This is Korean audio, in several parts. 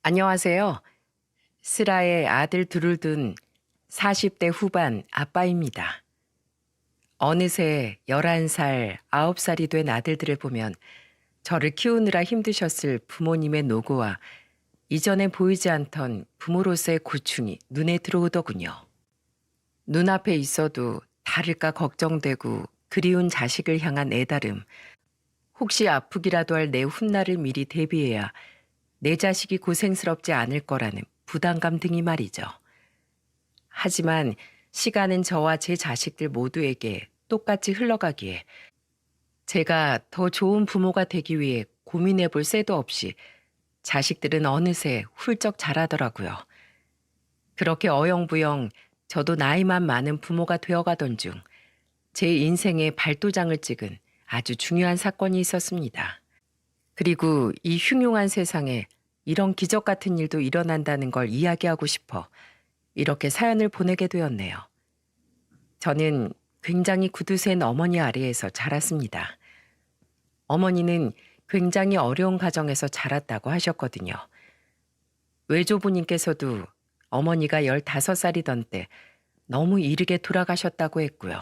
안녕하세요. 슬아의 아들 둘을 둔 40대 후반 아빠입니다. 어느새 11살, 9살이 된 아들들을 보면 저를 키우느라 힘드셨을 부모님의 노고와 이전에 보이지 않던 부모로서의 고충이 눈에 들어오더군요. 눈앞에 있어도 다를까 걱정되고 그리운 자식을 향한 애다름, 혹시 아프기라도 할 내 훗날을 미리 대비해야 내 자식이 고생스럽지 않을 거라는 부담감 등이 말이죠. 하지만 시간은 저와 제 자식들 모두에게 똑같이 흘러가기에 제가 더 좋은 부모가 되기 위해 고민해 볼 새도 없이 자식들은 어느새 훌쩍 자라더라고요. 그렇게 어영부영 저도 나이만 많은 부모가 되어가던 중 제 인생의 발도장을 찍은 아주 중요한 사건이 있었습니다. 그리고 이 흉흉한 세상에 이런 기적 같은 일도 일어난다는 걸 이야기하고 싶어 이렇게 사연을 보내게 되었네요. 저는 굉장히 구두쇠인 어머니 아래에서 자랐습니다. 어머니는 굉장히 어려운 가정에서 자랐다고 하셨거든요. 외조부님께서도 어머니가 15살이던 때 너무 이르게 돌아가셨다고 했고요.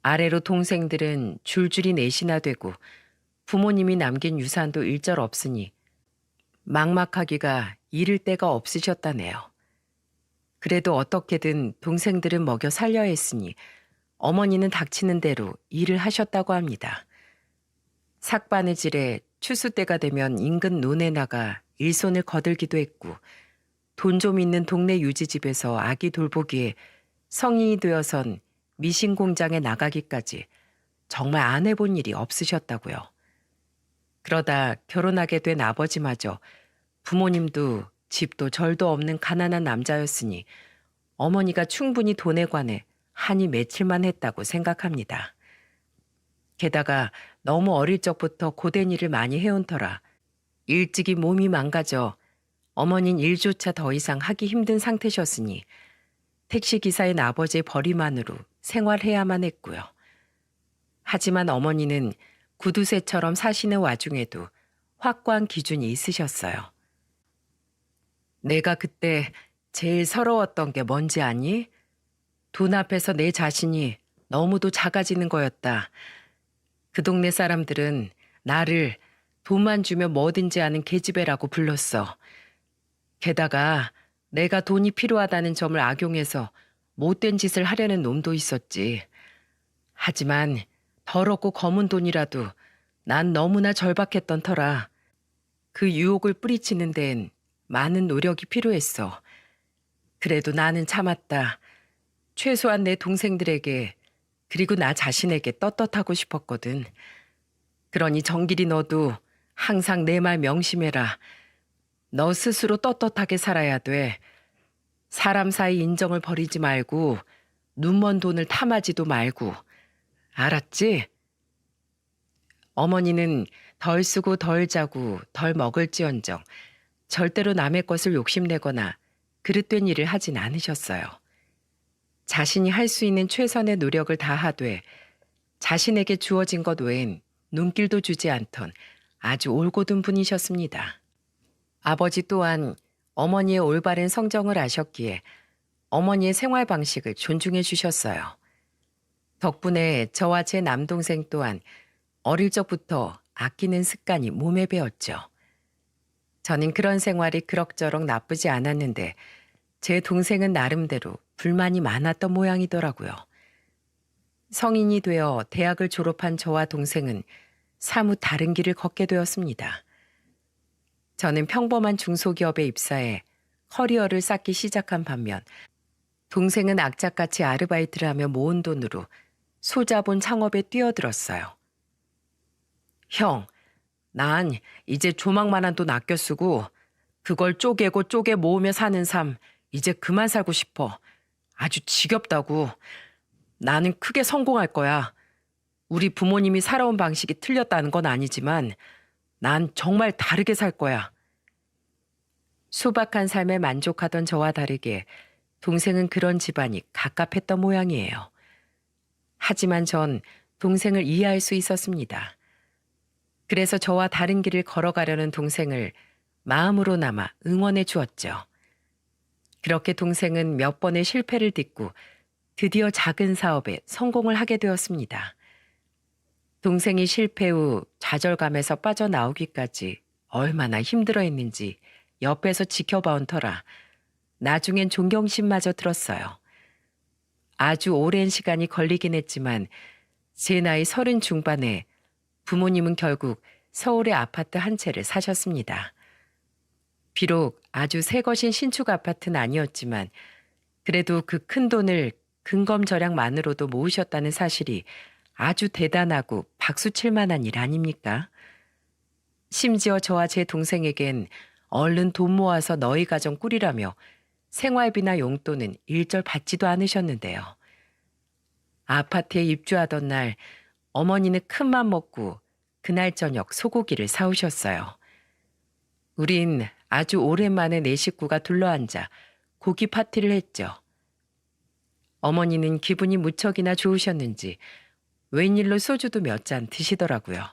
아래로 동생들은 줄줄이 넷이나 되고 부모님이 남긴 유산도 일절 없으니 막막하기가 이를 데가 없으셨다네요. 그래도 어떻게든 동생들은 먹여 살려야 했으니 어머니는 닥치는 대로 일을 하셨다고 합니다. 삭바느질에 추수 때가 되면 인근 논에 나가 일손을 거들기도 했고 돈 좀 있는 동네 유지집에서 아기 돌보기에 성인이 되어선 미신 공장에 나가기까지 정말 안 해본 일이 없으셨다고요. 그러다 결혼하게 된 아버지마저 부모님도 집도 절도 없는 가난한 남자였으니 어머니가 충분히 돈에 관해 한이 맺힐만 했다고 생각합니다. 게다가 너무 어릴 적부터 고된 일을 많이 해온 터라 일찍이 몸이 망가져 어머닌 일조차 더 이상 하기 힘든 상태셨으니 택시기사인 아버지의 벌이만으로 생활해야만 했고요. 하지만 어머니는 구두쇠처럼 사시는 와중에도 확고한 기준이 있으셨어요. 내가 그때 제일 서러웠던 게 뭔지 아니? 돈 앞에서 내 자신이 너무도 작아지는 거였다. 그 동네 사람들은 나를 돈만 주면 뭐든지 하는 계집애라고 불렀어. 게다가 내가 돈이 필요하다는 점을 악용해서 못된 짓을 하려는 놈도 있었지. 하지만 더럽고 검은 돈이라도 난 너무나 절박했던 터라 그 유혹을 뿌리치는 데엔 많은 노력이 필요했어. 그래도 나는 참았다. 최소한 내 동생들에게 그리고 나 자신에게 떳떳하고 싶었거든. 그러니 정길이 너도 항상 내 말 명심해라. 너 스스로 떳떳하게 살아야 돼. 사람 사이 인정을 버리지 말고 눈먼 돈을 탐하지도 말고. 알았지? 어머니는 덜 쓰고 덜 자고 덜 먹을지언정 절대로 남의 것을 욕심내거나 그릇된 일을 하진 않으셨어요. 자신이 할 수 있는 최선의 노력을 다하되 자신에게 주어진 것 외엔 눈길도 주지 않던 아주 올곧은 분이셨습니다. 아버지 또한 어머니의 올바른 성정을 아셨기에 어머니의 생활 방식을 존중해 주셨어요. 덕분에 저와 제 남동생 또한 어릴 적부터 아끼는 습관이 몸에 배었죠. 저는 그런 생활이 그럭저럭 나쁘지 않았는데 제 동생은 나름대로 불만이 많았던 모양이더라고요. 성인이 되어 대학을 졸업한 저와 동생은 사뭇 다른 길을 걷게 되었습니다. 저는 평범한 중소기업에 입사해 커리어를 쌓기 시작한 반면 동생은 악착같이 아르바이트를 하며 모은 돈으로 소자본 창업에 뛰어들었어요. 형, 난 이제 조망만한 돈 아껴 쓰고 그걸 쪼개고 쪼개 모으며 사는 삶 이제 그만 살고 싶어. 아주 지겹다고. 나는 크게 성공할 거야. 우리 부모님이 살아온 방식이 틀렸다는 건 아니지만 난 정말 다르게 살 거야. 소박한 삶에 만족하던 저와 다르게 동생은 그런 집안이 갑갑했던 모양이에요. 하지만 전 동생을 이해할 수 있었습니다. 그래서 저와 다른 길을 걸어가려는 동생을 마음으로나마 응원해 주었죠. 그렇게 동생은 몇 번의 실패를 딛고 드디어 작은 사업에 성공을 하게 되었습니다. 동생이 실패 후 좌절감에서 빠져나오기까지 얼마나 힘들어했는지 옆에서 지켜봐온 터라 나중엔 존경심마저 들었어요. 아주 오랜 시간이 걸리긴 했지만 제 나이 30 중반에 부모님은 결국 서울의 아파트 한 채를 사셨습니다. 비록 아주 새 것인 신축 아파트는 아니었지만 그래도 그 큰 돈을 근검절약만으로도 모으셨다는 사실이 아주 대단하고 박수 칠 만한 일 아닙니까? 심지어 저와 제 동생에겐 얼른 돈 모아서 너희 가정 꾸리라며 생활비나 용돈은 일절 받지도 않으셨는데요. 아파트에 입주하던 날 어머니는 큰맘 먹고 그날 저녁 소고기를 사오셨어요. 우린 아주 오랜만에 네 식구가 둘러앉아 고기 파티를 했죠. 어머니는 기분이 무척이나 좋으셨는지 웬일로 소주도 몇 잔 드시더라고요.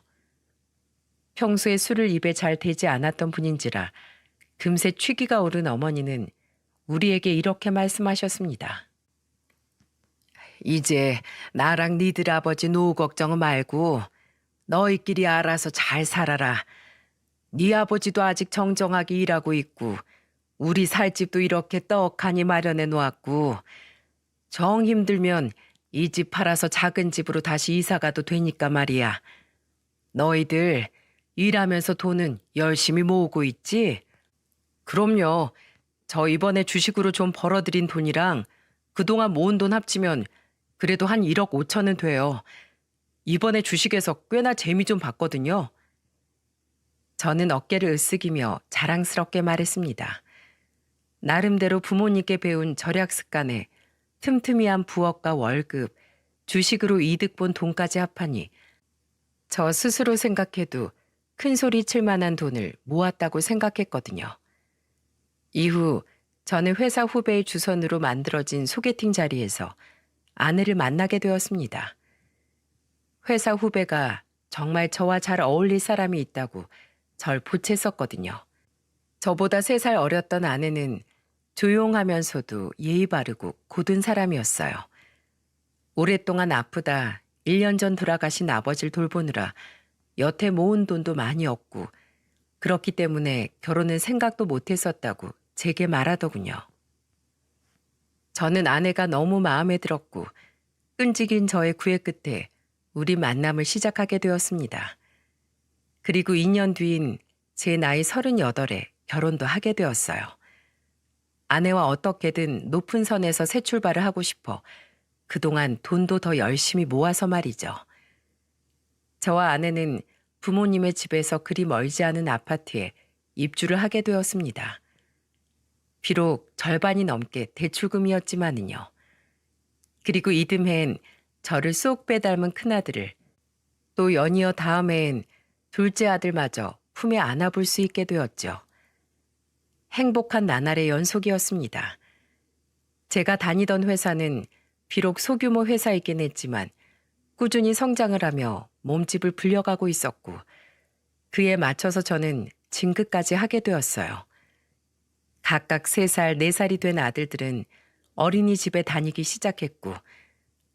평소에 술을 입에 잘 대지 않았던 분인지라 금세 취기가 오른 어머니는 우리에게 이렇게 말씀하셨습니다. 이제 나랑 니들 아버지 노후 걱정 말고 너희끼리 알아서 잘 살아라. 네 아버지도 아직 정정하게 일하고 있고 우리 살 집도 이렇게 떡하니 마련해 놓았고 정 힘들면 이 집 팔아서 작은 집으로 다시 이사 가도 되니까 말이야. 너희들 일하면서 돈은 열심히 모으고 있지? 그럼요. 저 이번에 주식으로 좀 벌어들인 돈이랑 그동안 모은 돈 합치면 그래도 한 1억 5천은 돼요. 이번에 주식에서 꽤나 재미 좀 봤거든요. 저는 어깨를 으쓱이며 자랑스럽게 말했습니다. 나름대로 부모님께 배운 절약 습관에 틈틈이한 부업과 월급, 주식으로 이득 본 돈까지 합하니 저 스스로 생각해도 큰 소리 칠 만한 돈을 모았다고 생각했거든요. 이후 저는 회사 후배의 주선으로 만들어진 소개팅 자리에서 아내를 만나게 되었습니다. 회사 후배가 정말 저와 잘 어울릴 사람이 있다고 절 보챘었거든요. 저보다 3살 어렸던 아내는 조용하면서도 예의 바르고 고든 사람이었어요. 오랫동안 아프다 1년 전 돌아가신 아버지를 돌보느라 여태 모은 돈도 많이 없고 그렇기 때문에 결혼은 생각도 못했었다고 제게 말하더군요. 저는 아내가 너무 마음에 들었고 끈질긴 저의 구애 끝에 우리 만남을 시작하게 되었습니다. 그리고 2년 뒤인 제 나이 38에 결혼도 하게 되었어요. 아내와 어떻게든 높은 선에서 새 출발을 하고 싶어 그동안 돈도 더 열심히 모아서 말이죠. 저와 아내는 부모님의 집에서 그리 멀지 않은 아파트에 입주를 하게 되었습니다. 비록 절반이 넘게 대출금이었지만은요. 그리고 이듬해엔 저를 쏙 빼닮은 큰아들을 또 연이어 다음해엔 둘째 아들마저 품에 안아볼 수 있게 되었죠. 행복한 나날의 연속이었습니다. 제가 다니던 회사는 비록 소규모 회사이긴 했지만 꾸준히 성장을 하며 몸집을 불려가고 있었고 그에 맞춰서 저는 진급까지 하게 되었어요. 각각 3살, 4살이 된 아들들은 어린이집에 다니기 시작했고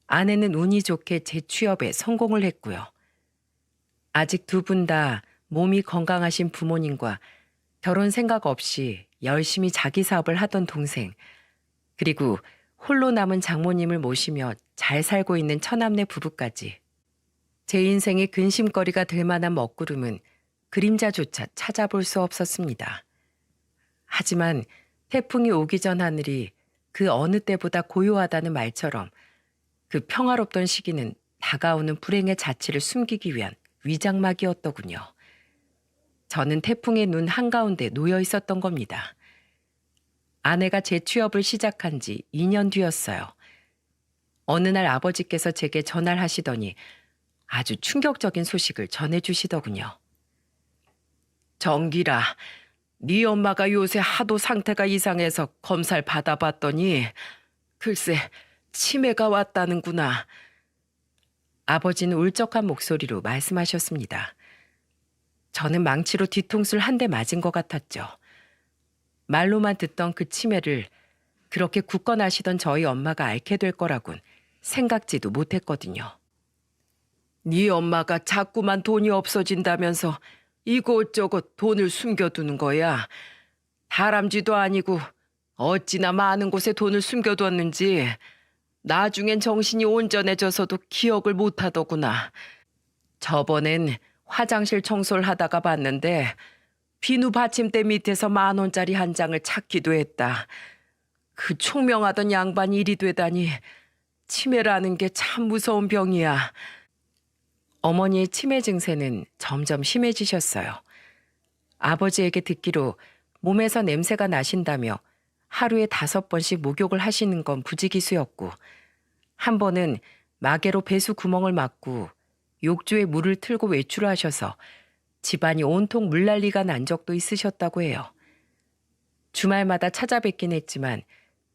아내는 운이 좋게 재취업에 성공을 했고요. 아직 2분 다 몸이 건강하신 부모님과 결혼 생각 없이 열심히 자기 사업을 하던 동생, 그리고 홀로 남은 장모님을 모시며 잘 살고 있는 처남네 부부까지. 제 인생의 근심거리가 될 만한 먹구름은 그림자조차 찾아볼 수 없었습니다. 하지만 태풍이 오기 전 하늘이 그 어느 때보다 고요하다는 말처럼 그 평화롭던 시기는 다가오는 불행의 자취를 숨기기 위한 위장막이었더군요. 저는 태풍의 눈 한가운데 놓여 있었던 겁니다. 아내가 재취업을 시작한 지 2년 뒤였어요. 어느 날 아버지께서 제게 전화를 하시더니 아주 충격적인 소식을 전해주시더군요. 정기라, 네 엄마가 요새 하도 상태가 이상해서 검사를 받아봤더니 글쎄 치매가 왔다는구나. 아버지는 울적한 목소리로 말씀하셨습니다. 저는 망치로 뒤통수를 한 대 맞은 것 같았죠. 말로만 듣던 그 치매를 그렇게 굳건하시던 저희 엄마가 앓게 될 거라곤 생각지도 못했거든요. 네 엄마가 자꾸만 돈이 없어진다면서 이곳저곳 돈을 숨겨두는 거야. 다람쥐도 아니고 어찌나 많은 곳에 돈을 숨겨두었는지 나중엔 정신이 온전해져서도 기억을 못하더구나. 저번엔 화장실 청소를 하다가 봤는데 비누 받침대 밑에서 10,000원짜리 한 장을 찾기도 했다. 그 총명하던 양반이 일이 되다니 치매라는 게 참 무서운 병이야. 어머니의 치매 증세는 점점 심해지셨어요. 아버지에게 듣기로 몸에서 냄새가 나신다며 하루에 5번씩 목욕을 하시는 건 부지기수였고, 한 번은 마개로 배수 구멍을 막고 욕조에 물을 틀고 외출을 하셔서 집안이 온통 물난리가 난 적도 있으셨다고 해요. 주말마다 찾아뵙긴 했지만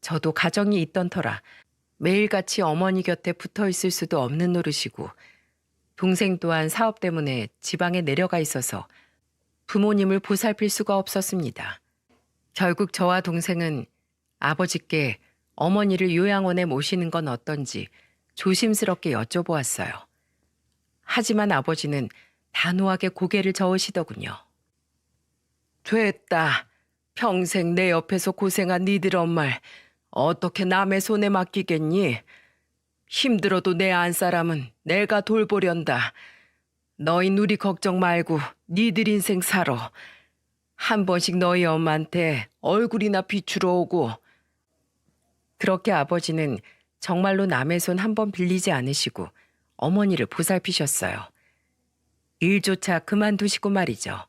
저도 가정이 있던 터라 매일같이 어머니 곁에 붙어 있을 수도 없는 노릇이고, 동생 또한 사업 때문에 지방에 내려가 있어서 부모님을 보살필 수가 없었습니다. 결국 저와 동생은 아버지께 어머니를 요양원에 모시는 건 어떤지 조심스럽게 여쭤보았어요. 하지만 아버지는 단호하게 고개를 저으시더군요. 됐다. 평생 내 옆에서 고생한 니들 엄마를 어떻게 남의 손에 맡기겠니? 힘들어도 내 안사람은 내가 돌보련다. 너희 누리 걱정 말고 니들 인생 살아. 한 번씩 너희 엄마한테 얼굴이나 비추러 오고. 그렇게 아버지는 정말로 남의 손 한 번 빌리지 않으시고 어머니를 보살피셨어요. 일조차 그만두시고 말이죠.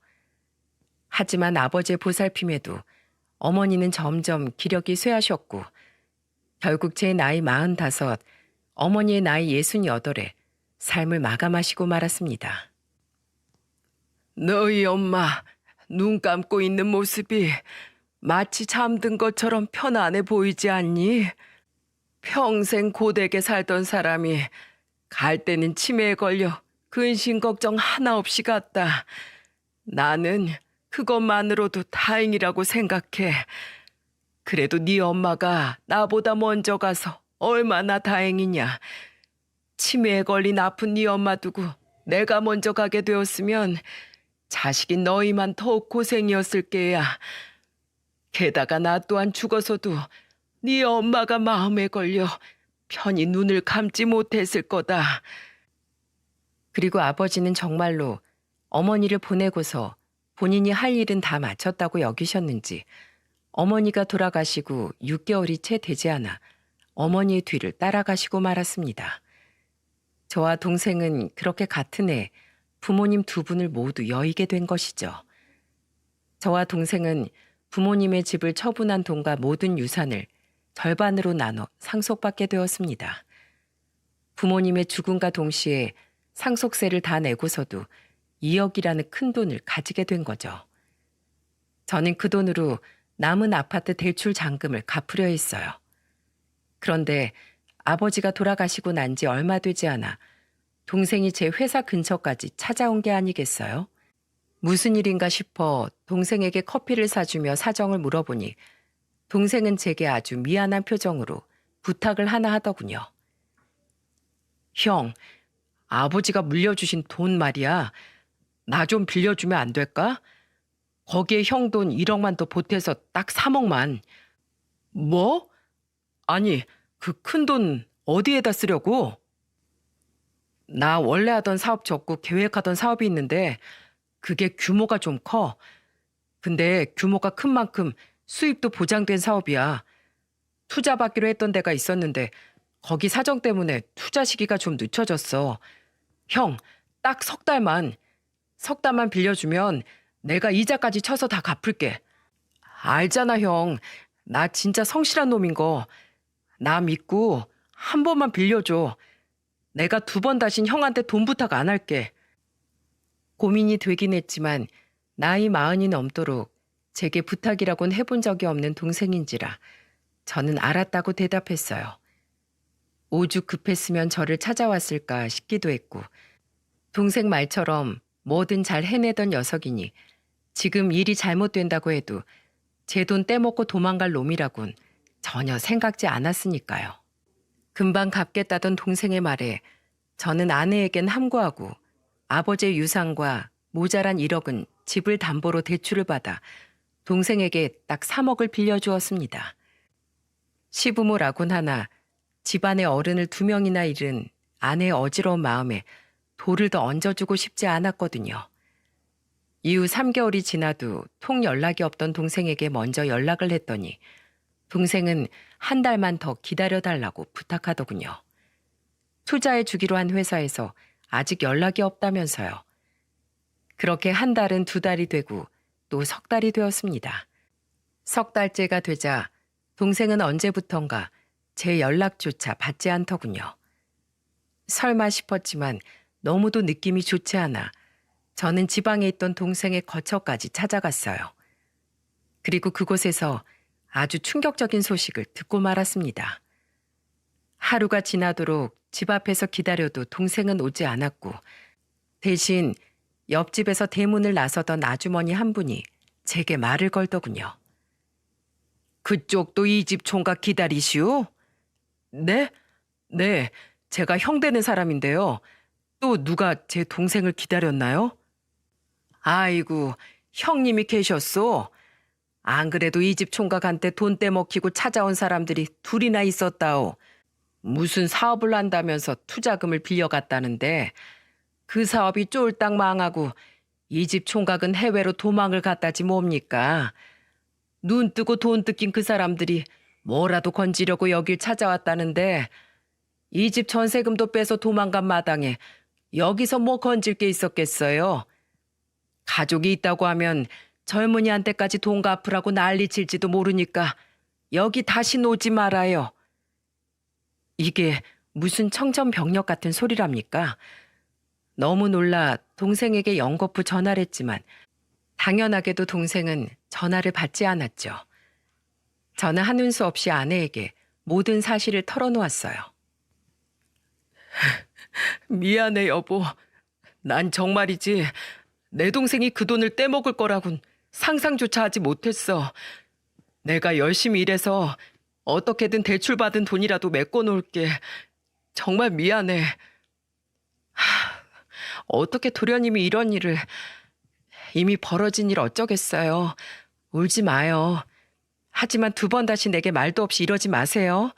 하지만 아버지의 보살핌에도 어머니는 점점 기력이 쇠하셨고, 결국 제 나이 45, 어머니의 나이 68에 삶을 마감하시고 말았습니다. 너희 엄마 눈 감고 있는 모습이 마치 잠든 것처럼 편안해 보이지 않니? 평생 고되게 살던 사람이 갈 때는 치매에 걸려 근심 걱정 하나 없이 갔다. 나는 그것만으로도 다행이라고 생각해. 그래도 네 엄마가 나보다 먼저 가서 얼마나 다행이냐. 치매에 걸린 아픈 네 엄마 두고 내가 먼저 가게 되었으면 자식이 너희만 더욱 고생이었을 게야. 게다가 나 또한 죽어서도 네 엄마가 마음에 걸려 편히 눈을 감지 못했을 거다. 그리고 아버지는 정말로 어머니를 보내고서 본인이 할 일은 다 마쳤다고 여기셨는지 어머니가 돌아가시고 6개월이 채 되지 않아 어머니의 뒤를 따라가시고 말았습니다. 저와 동생은 그렇게 같은 해 부모님 두 분을 모두 여의게 된 것이죠. 저와 동생은 부모님의 집을 처분한 돈과 모든 유산을 절반으로 나눠 상속받게 되었습니다. 부모님의 죽음과 동시에 상속세를 다 내고서도 2억이라는 큰 돈을 가지게 된 거죠. 저는 그 돈으로 남은 아파트 대출 잔금을 갚으려 했어요. 그런데 아버지가 돌아가시고 난 지 얼마 되지 않아 동생이 제 회사 근처까지 찾아온 게 아니겠어요? 무슨 일인가 싶어 동생에게 커피를 사주며 사정을 물어보니 동생은 제게 아주 미안한 표정으로 부탁을 하나 하더군요. 형, 아버지가 물려주신 돈 말이야. 나 좀 빌려주면 안 될까? 거기에 형 돈 1억만 더 보태서 딱 3억만. 뭐? 아니, 그 큰 돈 어디에다 쓰려고? 나 원래 하던 사업 접고 계획하던 사업이 있는데 그게 규모가 좀 커. 근데 규모가 큰 만큼 수입도 보장된 사업이야. 투자 받기로 했던 데가 있었는데 거기 사정 때문에 투자 시기가 좀 늦춰졌어. 형, 딱 석 달만. 석 달만 빌려주면 내가 이자까지 쳐서 다 갚을게. 알잖아, 형. 나 진짜 성실한 놈인 거. 나 믿고 한 번만 빌려줘. 내가 2번 다신 형한테 돈 부탁 안 할게. 고민이 되긴 했지만 나이 40이 넘도록 제게 부탁이라곤 해본 적이 없는 동생인지라 저는 알았다고 대답했어요. 오죽 급했으면 저를 찾아왔을까 싶기도 했고, 동생 말처럼 뭐든 잘 해내던 녀석이니 지금 일이 잘못된다고 해도 제 돈 떼먹고 도망갈 놈이라곤 전혀 생각지 않았으니까요. 금방 갚겠다던 동생의 말에 저는 아내에겐 함구하고 아버지의 유산과 모자란 1억은 집을 담보로 대출을 받아 동생에게 딱 3억을 빌려주었습니다. 시부모라곤 하나 집안의 어른을 2명이나 잃은 아내의 어지러운 마음에 돌을 더 얹어주고 싶지 않았거든요. 이후 3개월이 지나도 통 연락이 없던 동생에게 먼저 연락을 했더니 동생은 한 달만 더 기다려달라고 부탁하더군요. 투자해 주기로 한 회사에서 아직 연락이 없다면서요. 그렇게 한 달은 2달이 되고 또 3달이 되었습니다. 3달째가 되자 동생은 언제부턴가 제 연락조차 받지 않더군요. 설마 싶었지만 너무도 느낌이 좋지 않아 저는 지방에 있던 동생의 거처까지 찾아갔어요. 그리고 그곳에서 아주 충격적인 소식을 듣고 말았습니다. 하루가 지나도록 집 앞에서 기다려도 동생은 오지 않았고 대신 옆집에서 대문을 나서던 아주머니 한 분이 제게 말을 걸더군요. 그쪽도 이 집 총각 기다리시오? 네? 네, 제가 형 되는 사람인데요. 또 누가 제 동생을 기다렸나요? 아이고, 형님이 계셨소. 안 그래도 이 집 총각한테 돈 떼먹히고 찾아온 사람들이 2이나 있었다오. 무슨 사업을 한다면서 투자금을 빌려갔다는데 그 사업이 쫄딱 망하고 이 집 총각은 해외로 도망을 갔다지 뭡니까? 눈 뜨고 돈 뜯긴 그 사람들이 뭐라도 건지려고 여길 찾아왔다는데 이 집 전세금도 빼서 도망간 마당에 여기서 뭐 건질 게 있었겠어요? 가족이 있다고 하면 젊은이한테까지 돈 갚으라고 난리 칠지도 모르니까 여기 다시 오지 말아요. 이게 무슨 청천벽력 같은 소리랍니까? 너무 놀라 동생에게 연거푸 전화를 했지만 당연하게도 동생은 전화를 받지 않았죠. 저는 하는 수 없이 아내에게 모든 사실을 털어놓았어요. 미안해 여보. 난 정말이지 내 동생이 그 돈을 떼먹을 거라곤 상상조차 하지 못했어. 내가 열심히 일해서 어떻게든 대출받은 돈이라도 메꿔놓을게. 정말 미안해. 어떻게 도련님이 이런 일을... 이미 벌어진 일 어쩌겠어요. 울지 마요. 하지만 2번 다시 내게 말도 없이 이러지 마세요.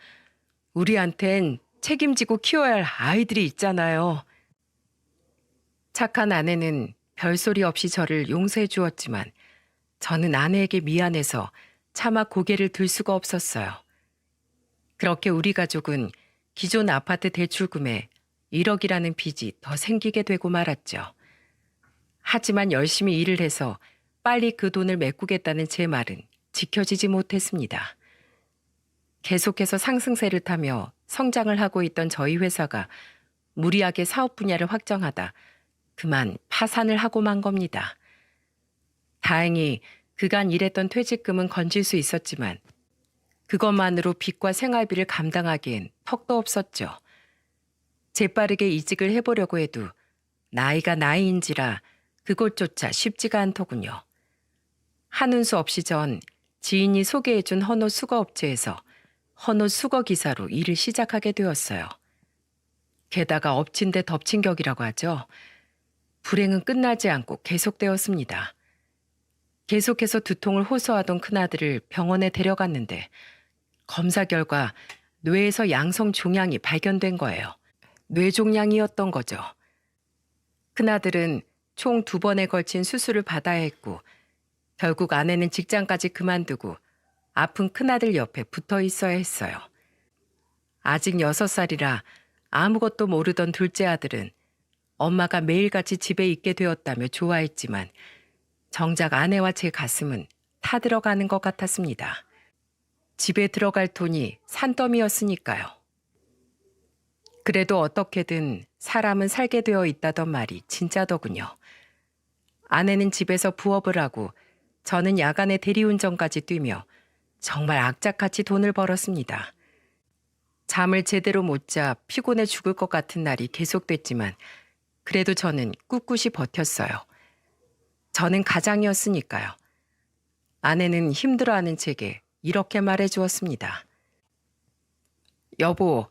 우리한텐 책임지고 키워야 할 아이들이 있잖아요. 착한 아내는 별소리 없이 저를 용서해 주었지만 저는 아내에게 미안해서 차마 고개를 들 수가 없었어요. 그렇게 우리 가족은 기존 아파트 대출금에 1억이라는 빚이 더 생기게 되고 말았죠. 하지만 열심히 일을 해서 빨리 그 돈을 메꾸겠다는 제 말은 지켜지지 못했습니다. 계속해서 상승세를 타며 성장을 하고 있던 저희 회사가 무리하게 사업 분야를 확정하다 그만 파산을 하고 만 겁니다. 다행히 그간 일했던 퇴직금은 건질 수 있었지만 그것만으로 빚과 생활비를 감당하기엔 턱도 없었죠. 재빠르게 이직을 해보려고 해도 나이가 나이인지라 그곳조차 쉽지가 않더군요. 하는 수 없이 전 지인이 소개해준 헌옷 수거 업체에서 헌옷 수거 기사로 일을 시작하게 되었어요. 게다가 엎친 데 덮친 격이라고 하죠. 불행은 끝나지 않고 계속되었습니다. 계속해서 두통을 호소하던 큰아들을 병원에 데려갔는데 검사 결과 뇌에서 양성 종양이 발견된 거예요. 뇌종양이었던 거죠. 큰아들은 총 2번에 걸친 수술을 받아야 했고 결국 아내는 직장까지 그만두고 아픈 큰아들 옆에 붙어 있어야 했어요. 아직 6살이라 아무것도 모르던 둘째 아들은 엄마가 매일같이 집에 있게 되었다며 좋아했지만 정작 아내와 제 가슴은 타들어가는 것 같았습니다. 집에 들어갈 돈이 산더미였으니까요. 그래도 어떻게든 사람은 살게 되어 있다던 말이 진짜더군요. 아내는 집에서 부업을 하고 저는 야간에 대리운전까지 뛰며 정말 악착같이 돈을 벌었습니다. 잠을 제대로 못 자 피곤해 죽을 것 같은 날이 계속됐지만 그래도 저는 꿋꿋이 버텼어요. 저는 가장이었으니까요. 아내는 힘들어하는 제게 이렇게 말해주었습니다. 여보,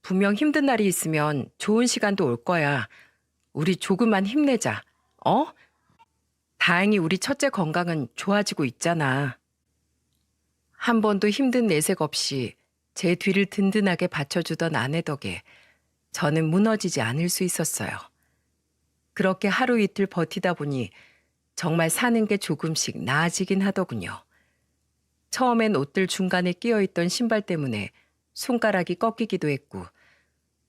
분명 힘든 날이 있으면 좋은 시간도 올 거야. 우리 조금만 힘내자. 어? 다행히 우리 첫째 건강은 좋아지고 있잖아. 한 번도 힘든 내색 없이 제 뒤를 든든하게 받쳐주던 아내 덕에 저는 무너지지 않을 수 있었어요. 그렇게 하루 이틀 버티다 보니 정말 사는 게 조금씩 나아지긴 하더군요. 처음엔 옷들 중간에 끼어있던 신발 때문에 손가락이 꺾이기도 했고,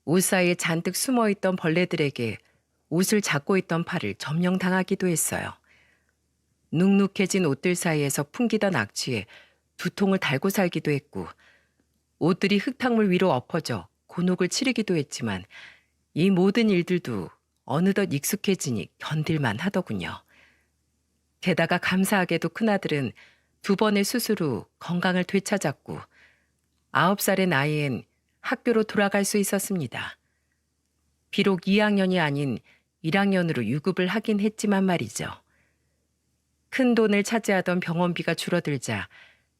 옷 사이에 잔뜩 숨어있던 벌레들에게 옷을 잡고 있던 팔을 점령당하기도 했어요. 눅눅해진 옷들 사이에서 풍기던 악취에 두통을 달고 살기도 했고, 옷들이 흙탕물 위로 엎어져 곤혹을 치르기도 했지만 이 모든 일들도 어느덧 익숙해지니 견딜만 하더군요. 게다가 감사하게도 큰아들은 2번의 수술 후 건강을 되찾았고 9살의 나이엔 학교로 돌아갈 수 있었습니다. 비록 2학년이 아닌 1학년으로 유급을 하긴 했지만 말이죠. 큰 돈을 차지하던 병원비가 줄어들자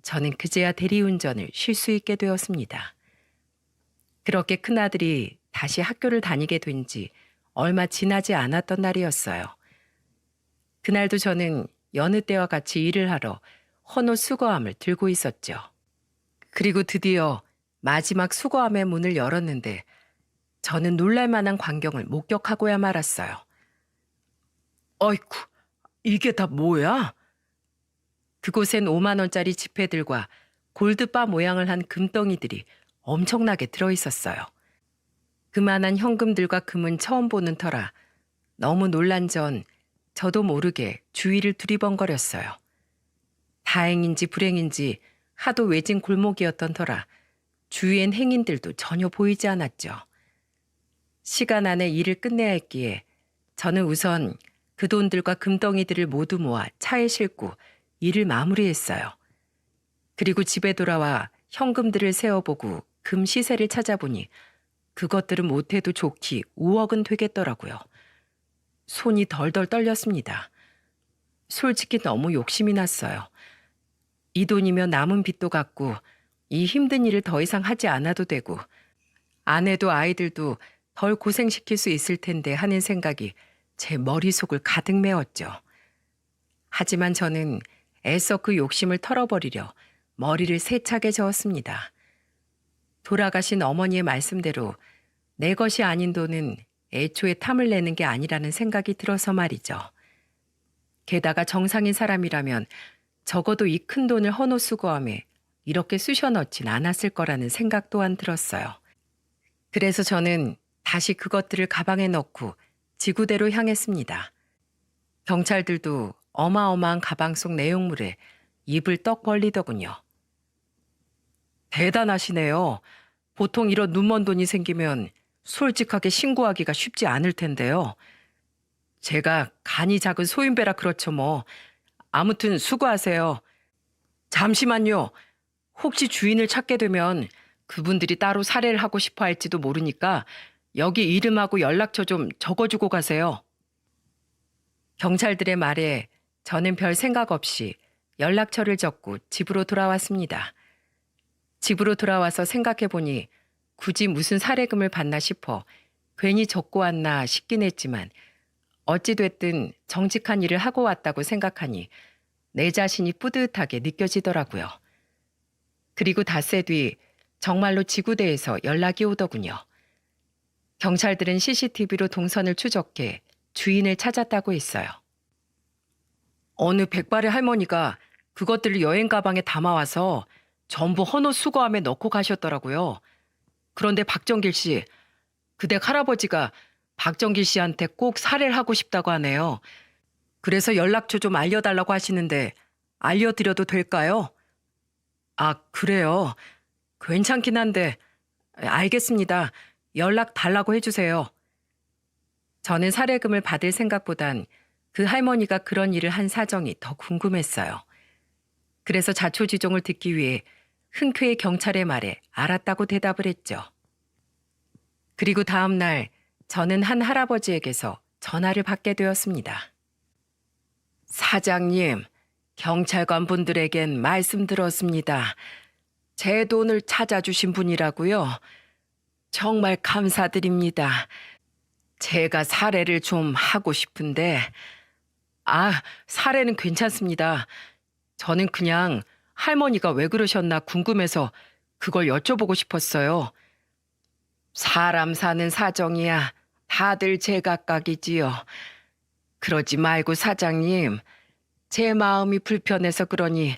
저는 그제야 대리운전을 쉴 수 있게 되었습니다. 그렇게 큰아들이 다시 학교를 다니게 된 지 얼마 지나지 않았던 날이었어요. 그날도 저는 여느 때와 같이 일을 하러 헌옷 수거함을 들고 있었죠. 그리고 드디어 마지막 수거함의 문을 열었는데 저는 놀랄만한 광경을 목격하고야 말았어요. 어이쿠, 이게 다 뭐야? 그곳엔 5만 원짜리 지폐들과 골드바 모양을 한 금덩이들이 엄청나게 들어있었어요. 그만한 현금들과 금은 처음 보는 터라 너무 놀란 전 저도 모르게 주위를 두리번거렸어요. 다행인지 불행인지 하도 외진 골목이었던 터라 주위엔 행인들도 전혀 보이지 않았죠. 시간 안에 일을 끝내야 했기에 저는 우선 그 돈들과 금덩이들을 모두 모아 차에 싣고 일을 마무리했어요. 그리고 집에 돌아와 현금들을 세어보고 금 시세를 찾아보니 그것들은 못해도 좋기 5억은 되겠더라고요. 손이 덜덜 떨렸습니다. 솔직히 너무 욕심이 났어요. 이 돈이면 남은 빚도 갚고 이 힘든 일을 더 이상 하지 않아도 되고 아내도 아이들도 덜 고생시킬 수 있을 텐데 하는 생각이 제 머릿속을 가득 메웠죠. 하지만 저는 애써 그 욕심을 털어버리려 머리를 세차게 저었습니다. 돌아가신 어머니의 말씀대로 내 것이 아닌 돈은 애초에 탐을 내는 게 아니라는 생각이 들어서 말이죠. 게다가 정상인 사람이라면 적어도 이 큰 돈을 헌옷 수거함에 이렇게 쑤셔 넣진 않았을 거라는 생각 또한 들었어요. 그래서 저는 다시 그것들을 가방에 넣고 지구대로 향했습니다. 경찰들도 어마어마한 가방 속 내용물에 입을 떡 벌리더군요. 대단하시네요. 보통 이런 눈먼 돈이 생기면 솔직하게 신고하기가 쉽지 않을 텐데요. 제가 간이 작은 소인배라 그렇죠 뭐. 아무튼 수고하세요. 잠시만요. 혹시 주인을 찾게 되면 그분들이 따로 살해를 하고 싶어 할지도 모르니까 여기 이름하고 연락처 좀 적어주고 가세요. 경찰들의 말에 저는 별 생각 없이 연락처를 적고 집으로 돌아왔습니다. 집으로 돌아와서 생각해보니 굳이 무슨 살해금을 받나 싶어 괜히 적고 왔나 싶긴 했지만 어찌됐든 정직한 일을 하고 왔다고 생각하니 내 자신이 뿌듯하게 느껴지더라고요. 그리고 닷새 뒤 정말로 지구대에서 연락이 오더군요. 경찰들은 CCTV로 동선을 추적해 주인을 찾았다고 했어요. 어느 백발의 할머니가 그것들을 여행 가방에 담아와서 전부 헌옷 수거함에 넣고 가셨더라고요. 그런데 박정길 씨, 그 댁 할아버지가 박정길 씨한테 꼭 살해를 하고 싶다고 하네요. 그래서 연락처 좀 알려달라고 하시는데 알려드려도 될까요? 아, 그래요. 괜찮긴 한데 알겠습니다. 연락 달라고 해주세요. 저는 살해금을 받을 생각보단 그 할머니가 그런 일을 한 사정이 더 궁금했어요. 그래서 자초지종을 듣기 위해 흔쾌히 경찰의 말에 알았다고 대답을 했죠. 그리고 다음 날 저는 한 할아버지에게서 전화를 받게 되었습니다. 사장님, 경찰관 분들에겐 말씀 들었습니다. 제 돈을 찾아주신 분이라고요. 정말 감사드립니다. 제가 사례를 좀 하고 싶은데, 사례는 괜찮습니다. 저는 그냥 할머니가 왜 그러셨나 궁금해서 그걸 여쭤보고 싶었어요. 사람 사는 사정이야 다들 제각각이지요. 그러지 말고 사장님, 제 마음이 불편해서 그러니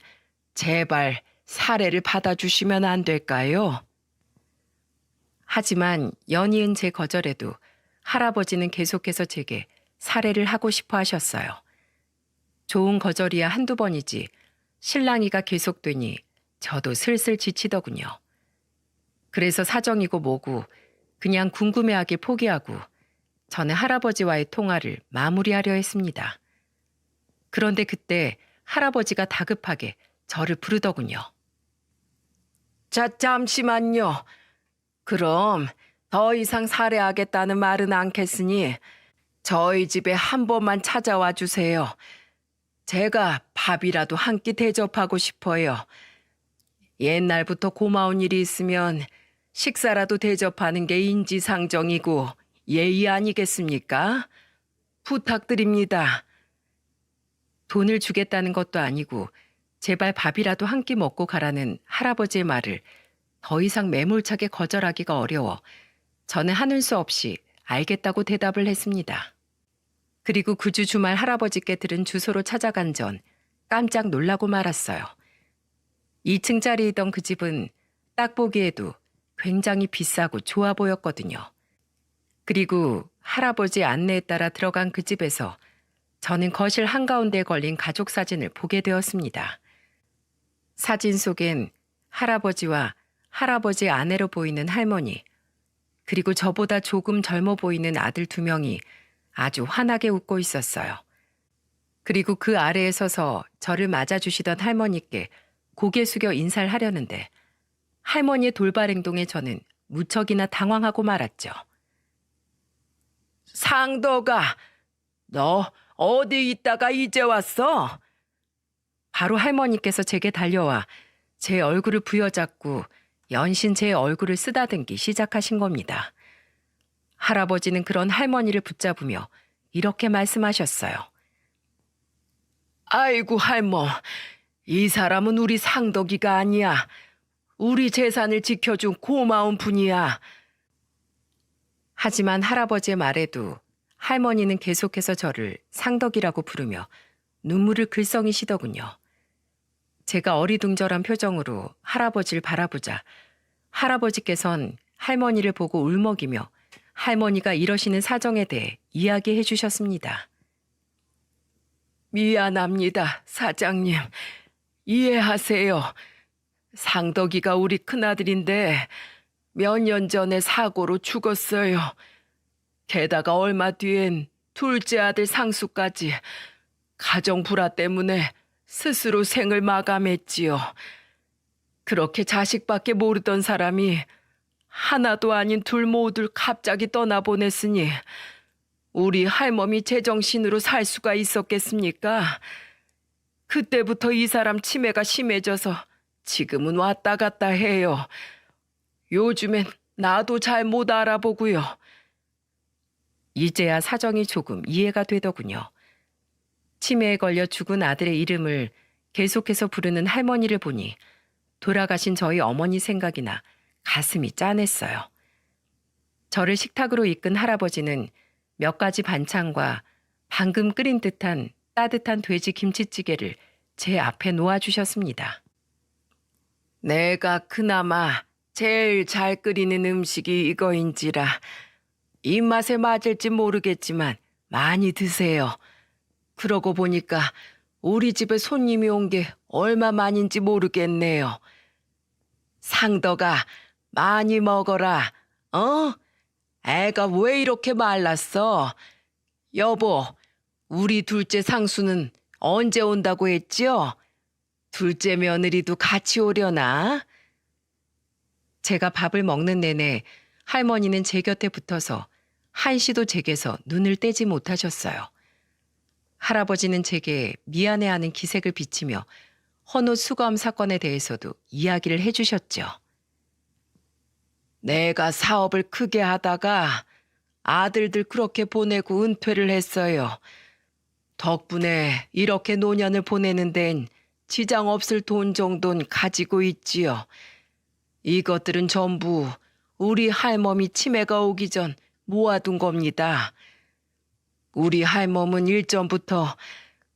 제발 사례를 받아주시면 안 될까요? 하지만 연이은 제 거절에도 할아버지는 계속해서 제게 사례를 하고 싶어 하셨어요. 좋은 거절이야 한두 번이지 실랑이가 계속되니 저도 슬슬 지치더군요. 그래서 사정이고 뭐고 그냥 궁금해하게 포기하고 저는 할아버지와의 통화를 마무리하려 했습니다. 그런데 그때 할아버지가 다급하게 저를 부르더군요. 자, 잠시만요. 그럼 더 이상 살해하겠다는 말은 않겠으니 저희 집에 한 번만 찾아와 주세요. 제가 밥이라도 한 끼 대접하고 싶어요. 옛날부터 고마운 일이 있으면 식사라도 대접하는 게 인지상정이고 예의 아니겠습니까? 부탁드립니다. 돈을 주겠다는 것도 아니고 제발 밥이라도 한 끼 먹고 가라는 할아버지의 말을 더 이상 매몰차게 거절하기가 어려워 저는 하는 수 없이 알겠다고 대답을 했습니다. 그리고 그 주 주말 할아버지께 들은 주소로 찾아간 전 깜짝 놀라고 말았어요. 2층짜리이던 그 집은 딱 보기에도 굉장히 비싸고 좋아 보였거든요. 그리고 할아버지 안내에 따라 들어간 그 집에서 저는 거실 한가운데에 걸린 가족 사진을 보게 되었습니다. 사진 속엔 할아버지와 할아버지 아내로 보이는 할머니, 그리고 저보다 조금 젊어 보이는 아들 2명이 아주 환하게 웃고 있었어요. 그리고 그 아래에 서서 저를 맞아주시던 할머니께 고개 숙여 인사를 하려는데 할머니의 돌발 행동에 저는 무척이나 당황하고 말았죠. 상덕아, 너 어디 있다가 이제 왔어? 바로 할머니께서 제게 달려와 제 얼굴을 부여잡고 연신 제 얼굴을 쓰다듬기 시작하신 겁니다. 할아버지는 그런 할머니를 붙잡으며 이렇게 말씀하셨어요. 아이고 할머, 이 사람은 우리 상덕이가 아니야. 우리 재산을 지켜준 고마운 분이야. 하지만 할아버지의 말에도 할머니는 계속해서 저를 상덕이라고 부르며 눈물을 글썽이시더군요. 제가 어리둥절한 표정으로 할아버지를 바라보자 할아버지께선 할머니를 보고 울먹이며 할머니가 이러시는 사정에 대해 이야기해 주셨습니다. 미안합니다, 사장님. 이해하세요. 상덕이가 우리 큰아들인데 몇 년 전에 사고로 죽었어요. 게다가 얼마 뒤엔 둘째 아들 상수까지 가정 불화 때문에 스스로 생을 마감했지요. 그렇게 자식밖에 모르던 사람이 하나도 아닌 둘 모두 갑자기 떠나보냈으니 우리 할멈이 제정신으로 살 수가 있었겠습니까? 그때부터 이 사람 치매가 심해져서 지금은 왔다 갔다 해요. 요즘엔 나도 잘 못 알아보고요. 이제야 사정이 조금 이해가 되더군요. 치매에 걸려 죽은 아들의 이름을 계속해서 부르는 할머니를 보니 돌아가신 저희 어머니 생각이 나 가슴이 짠했어요. 저를 식탁으로 이끈 할아버지는 몇 가지 반찬과 방금 끓인 듯한 따뜻한 돼지 김치찌개를 제 앞에 놓아주셨습니다. 내가 그나마 제일 잘 끓이는 음식이 이거인지라 입맛에 맞을지 모르겠지만 많이 드세요. 그러고 보니까 우리 집에 손님이 온 게 얼마만인지 모르겠네요. 상덕아, 많이 먹어라. 어? 애가 왜 이렇게 말랐어? 여보, 우리 둘째 상수는 언제 온다고 했지요? 둘째 며느리도 같이 오려나? 제가 밥을 먹는 내내 할머니는 제 곁에 붙어서 한시도 제게서 눈을 떼지 못하셨어요. 할아버지는 제게 미안해하는 기색을 비치며 헌옷 수거함 사건에 대해서도 이야기를 해주셨죠. 내가 사업을 크게 하다가 아들들 그렇게 보내고 은퇴를 했어요. 덕분에 이렇게 노년을 보내는 데는 지장 없을 돈 정도는 가지고 있지요. 이것들은 전부 우리 할멈이 치매가 오기 전 모아둔 겁니다. 우리 할멈은 일전부터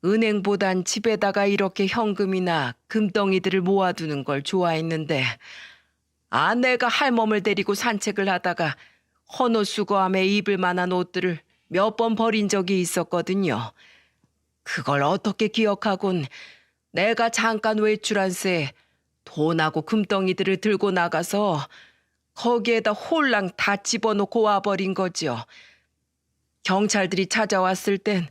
은행보단 집에다가 이렇게 현금이나 금덩이들을 모아두는 걸 좋아했는데 아내가 할멈을 데리고 산책을 하다가 헌옷 수거함에 입을 만한 옷들을 몇 번 버린 적이 있었거든요. 그걸 어떻게 기억하곤 내가 잠깐 외출한 새 돈하고 금덩이들을 들고 나가서 거기에다 홀랑 다 집어넣고 와버린 거지요. 경찰들이 찾아왔을 땐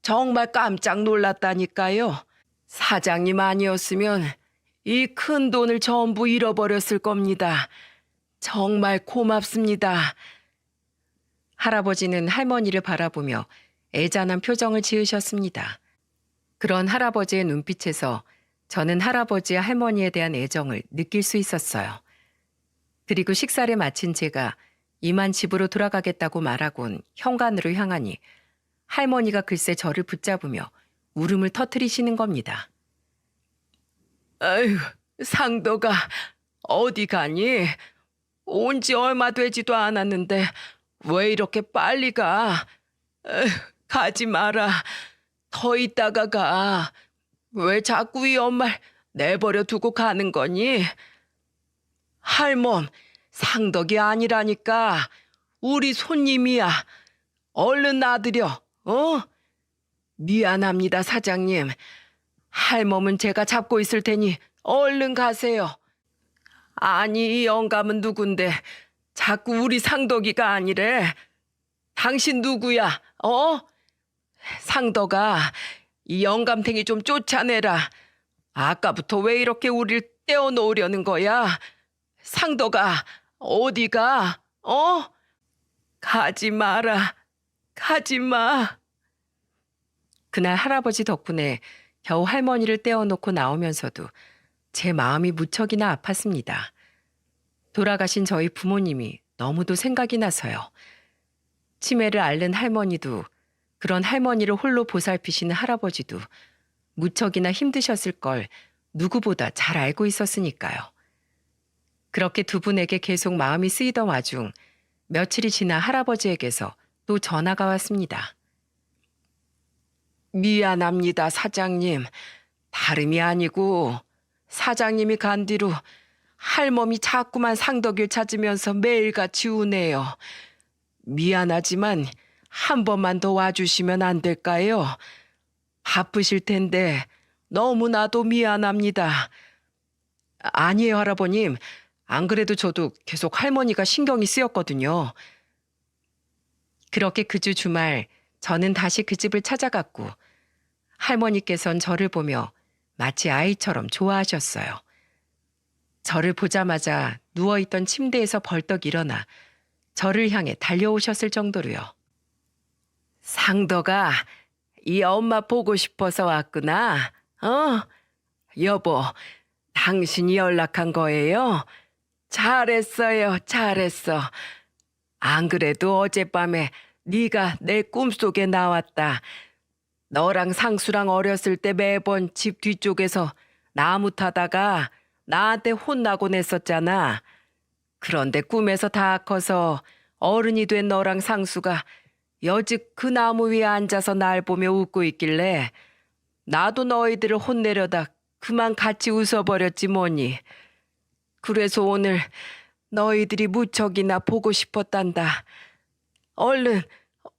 정말 깜짝 놀랐다니까요. 사장님 아니었으면 이 큰 돈을 전부 잃어버렸을 겁니다. 정말 고맙습니다. 할아버지는 할머니를 바라보며 애잔한 표정을 지으셨습니다. 그런 할아버지의 눈빛에서 저는 할아버지와 할머니에 대한 애정을 느낄 수 있었어요. 그리고 식사를 마친 제가 이만 집으로 돌아가겠다고 말하곤 현관으로 향하니 할머니가 글쎄 저를 붙잡으며 울음을 터뜨리시는 겁니다. 아유, 상도가 어디 가니? 온 지 얼마 되지도 않았는데 왜 이렇게 빨리 가? 에휴, 가지 마라. 더 있다가 가. 왜 자꾸 이 엄마를 내버려 두고 가는 거니? 할멈, 상덕이 아니라니까. 우리 손님이야. 얼른 놔드려. 미안합니다, 사장님. 할멈은 제가 잡고 있을 테니 얼른 가세요. 아니, 이 영감은 누군데 자꾸 우리 상덕이가 아니래. 당신 누구야? 상덕아, 이 영감탱이 좀 쫓아내라. 아까부터 왜 이렇게 우릴 떼어놓으려는 거야? 상덕아, 어디가? 가지 마라. 가지 마. 그날 할아버지 덕분에 겨우 할머니를 떼어놓고 나오면서도 제 마음이 무척이나 아팠습니다. 돌아가신 저희 부모님이 너무도 생각이 나서요. 치매를 앓는 할머니도 그런 할머니를 홀로 보살피시는 할아버지도 무척이나 힘드셨을 걸 누구보다 잘 알고 있었으니까요. 그렇게 두 분에게 계속 마음이 쓰이던 와중 며칠이 지나 할아버지에게서 또 전화가 왔습니다. 미안합니다, 사장님. 다름이 아니고 사장님이 간 뒤로 할멈이 자꾸만 상덕을 찾으면서 매일같이 우네요. 미안하지만 한 번만 더 와주시면 안 될까요? 바쁘실 텐데 너무나도 미안합니다. 아니에요, 할아버님. 안 그래도 저도 계속 할머니가 신경이 쓰였거든요. 그렇게 그 주 주말 저는 다시 그 집을 찾아갔고 할머니께선 저를 보며 마치 아이처럼 좋아하셨어요. 저를 보자마자 누워있던 침대에서 벌떡 일어나 저를 향해 달려오셨을 정도로요. 상덕아, 이 엄마 보고 싶어서 왔구나. 여보, 당신이 연락한 거예요? 잘했어요, 잘했어. 안 그래도 어젯밤에 네가 내 꿈속에 나왔다. 너랑 상수랑 어렸을 때 매번 집 뒤쪽에서 나무 타다가 나한테 혼나곤 했었잖아. 그런데 꿈에서 다 커서 어른이 된 너랑 상수가 여직 그 나무 위에 앉아서 날 보며 웃고 있길래 나도 너희들을 혼내려다 그만 같이 웃어버렸지 뭐니. 그래서 오늘 너희들이 무척이나 보고 싶었단다.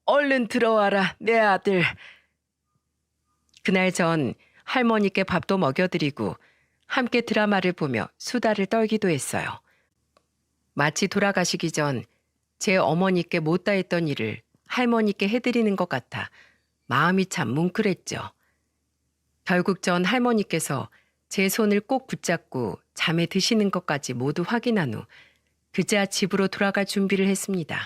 얼른 들어와라, 내 아들. 그날 전 할머니께 밥도 먹여드리고 함께 드라마를 보며 수다를 떨기도 했어요. 마치 돌아가시기 전 제 어머니께 못다 했던 일을 할머니께 해드리는 것 같아 마음이 참 뭉클했죠. 결국 전 할머니께서 제 손을 꼭 붙잡고 잠에 드시는 것까지 모두 확인한 후 그제야 집으로 돌아갈 준비를 했습니다.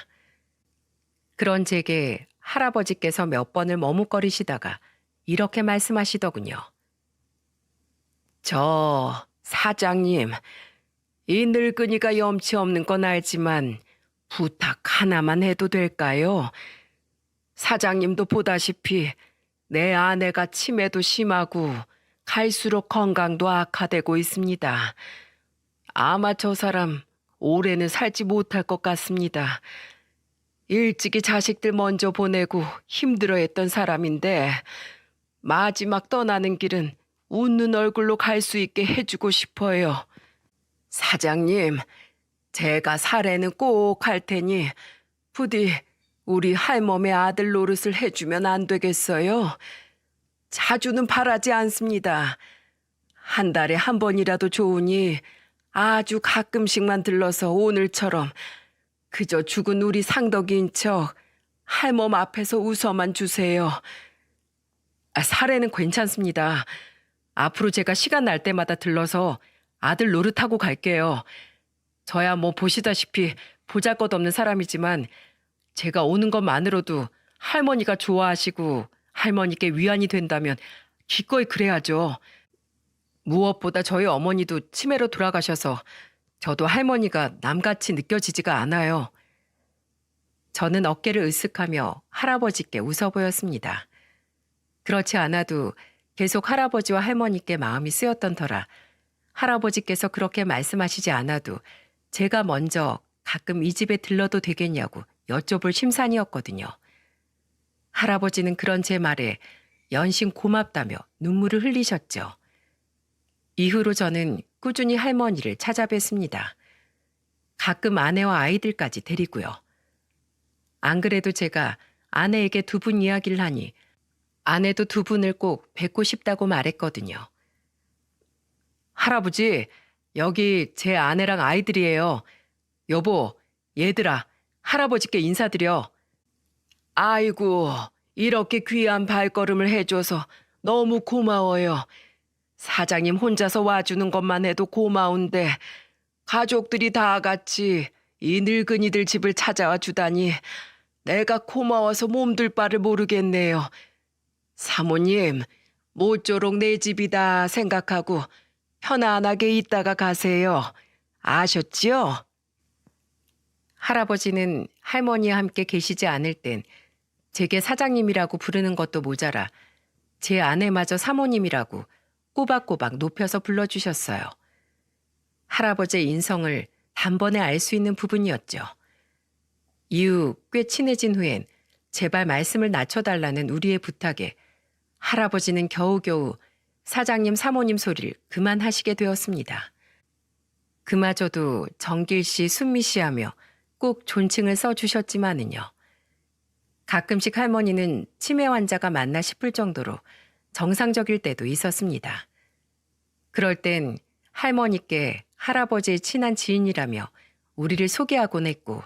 그런 제게 할아버지께서 몇 번을 머뭇거리시다가 이렇게 말씀하시더군요. 저 사장님, 이 늙은이가 염치 없는 건 알지만 부탁 하나만 해도 될까요? 사장님도 보다시피 내 아내가 치매도 심하고 갈수록 건강도 악화되고 있습니다. 아마 저 사람 올해는 살지 못할 것 같습니다. 일찍이 자식들 먼저 보내고 힘들어했던 사람인데 마지막 떠나는 길은 웃는 얼굴로 갈 수 있게 해주고 싶어요. 사장님, 제가 사례는 꼭 할 테니 부디 우리 할멈의 아들 노릇을 해주면 안 되겠어요? 자주는 바라지 않습니다. 한 달에 한 번이라도 좋으니 아주 가끔씩만 들러서 오늘처럼 그저 죽은 우리 상덕이인 척 할멈 앞에서 웃어만 주세요. 사례는 괜찮습니다. 앞으로 제가 시간 날 때마다 들러서 아들 노릇하고 갈게요. 저야 뭐 보시다시피 보잘것없는 사람이지만 제가 오는 것만으로도 할머니가 좋아하시고 할머니께 위안이 된다면 기꺼이 그래야죠. 무엇보다 저희 어머니도 치매로 돌아가셔서 저도 할머니가 남같이 느껴지지가 않아요. 저는 어깨를 으쓱하며 할아버지께 웃어 보였습니다. 그렇지 않아도 계속 할아버지와 할머니께 마음이 쓰였던 터라 할아버지께서 그렇게 말씀하시지 않아도 제가 먼저 가끔 이 집에 들러도 되겠냐고 여쭤볼 심산이었거든요. 할아버지는 그런 제 말에 연신 고맙다며 눈물을 흘리셨죠. 이후로 저는 꾸준히 할머니를 찾아뵀습니다. 가끔 아내와 아이들까지 데리고요. 안 그래도 제가 아내에게 두 분 이야기를 하니 아내도 두 분을 꼭 뵙고 싶다고 말했거든요. 할아버지, 여기 제 아내랑 아이들이에요. 여보, 얘들아, 할아버지께 인사드려. 아이고, 이렇게 귀한 발걸음을 해줘서 너무 고마워요. 사장님 혼자서 와주는 것만 해도 고마운데 가족들이 다 같이 이 늙은이들 집을 찾아와 주다니 내가 고마워서 몸둘 바를 모르겠네요. 사모님, 모쪼록 내 집이다 생각하고 편안하게 있다가 가세요. 아셨지요? 할아버지는 할머니와 함께 계시지 않을 땐 제게 사장님이라고 부르는 것도 모자라 제 아내마저 사모님이라고 꼬박꼬박 높여서 불러주셨어요. 할아버지의 인성을 단번에 알 수 있는 부분이었죠. 이후 꽤 친해진 후엔 제발 말씀을 낮춰달라는 우리의 부탁에 할아버지는 겨우겨우 사장님 사모님 소리를 그만하시게 되었습니다. 그마저도 정길 씨, 순미 씨 하며 꼭 존칭을 써주셨지만은요. 가끔씩 할머니는 치매 환자가 맞나 싶을 정도로 정상적일 때도 있었습니다. 그럴 땐 할머니께 할아버지의 친한 지인이라며 우리를 소개하곤 했고